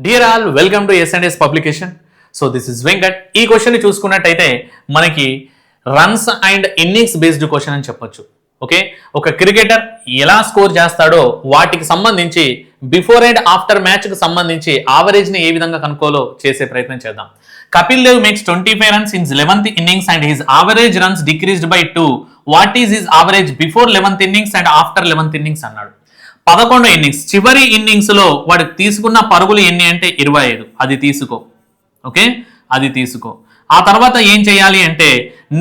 Dear all welcome to S&S publication. So this is Venkat. ఈ question ని చూసుకున్నట్టయితే మనకి runs and innings based question అని చెప్పొచ్చు. ఓకే, ఒక క్రికెటర్ ఎలా స్కోర్ చేస్తాడో వాటికి సంబంధించి బిఫోర్ అండ్ ఆఫ్టర్ మ్యాచ్ కు సంబంధించి ఆవరేజ్ ని ఏ విధంగా కనుక్కోలో చేసే ప్రయత్నం చేద్దాం. Kapil Dev makes 25 runs in 11th innings and his average runs decreased by 2. What is his average before 11th innings and after 11th innings అన్నాడు. 11 ఇన్నింగ్స్ చివరి ఇన్నింగ్స్ లో వాడు తీసుకున్న పరుగులు ఎన్ని అంటే 25. అది తీసుకో. ఓకే, అది తీసుకో. ఆ తర్వాత ఏం చేయాలి అంటే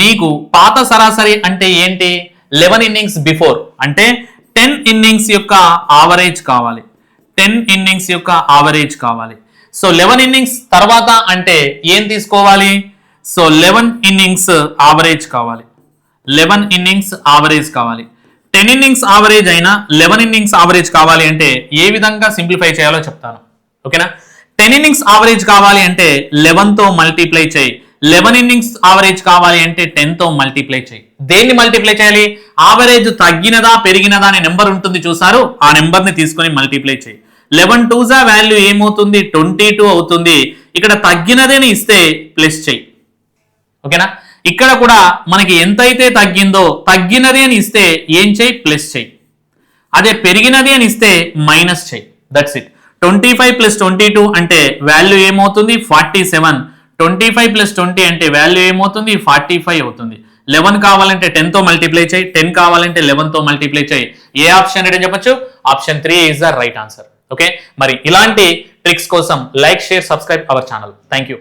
నీకు పాత సరాసరి అంటే ఏంటి, 11 innings బిఫోర్ అంటే 10 innings యొక్క ఆవరేజ్ కావాలి. 10 innings యొక్క ఆవరేజ్ కావాలి. సో 11 innings తర్వాత అంటే ఏం తీసుకోవాలి, సో 11 innings ఆవరేజ్ కావాలి. 11 innings ఆవరేజ్ కావాలి. 10 innings ఆవరేజ్ అయినా 11 innings ఆవరేజ్ కావాలి అంటే ఏ విధంగా సింప్లిఫై చేయాలో చెప్తాను. ఓకేనా, 10 innings ఆవరేజ్ కావాలి అంటే 11 తో మల్టిప్లై చేయి. 11 innings ఆవరేజ్ కావాలి అంటే 10 తో మల్టిప్లై చేయి. దేన్ని మల్టిప్లై చేయాలి, ఆవరేజ్ తగ్గినదా పెరిగినదా అనే నెంబర్ ఉంటుంది చూసారు, ఆ నెంబర్ ని తీసుకొని మల్టిప్లై చేయి. 11 2s వాల్యూ ఏమవుతుంది, 22 అవుతుంది. ఇక్కడ తగ్గినదేని ఇస్తే ప్లస్ చేయి. ఓకేనా, ఇక్కడ కూడా మనకి ఎంతైతే తగ్గిందో తగ్గినది అని ఇస్తే ఏం చేయి, ప్లస్ చేయి. అదే పెరిగినది అని ఇస్తే మైనస్ చేయి. That's it. 25 + 22 అంటే వాల్యూ ఏమవుతుంది, 47. 25 + 20 అంటే వాల్యూ ఏమవుతుంది, 45 అవుతుంది. 11 కావాలంటే 10 తో మల్టిప్లై చేయి, 10 కావాలంటే 11 తో మల్టిప్లై చేయి. ఏ ఆప్షన్ ఏంటని చెప్పొచ్చు, option 3 is the right answer. Okay, మరి ఇలాంటి ట్రిక్స్ కోసం like, share, subscribe our channel. Thank you.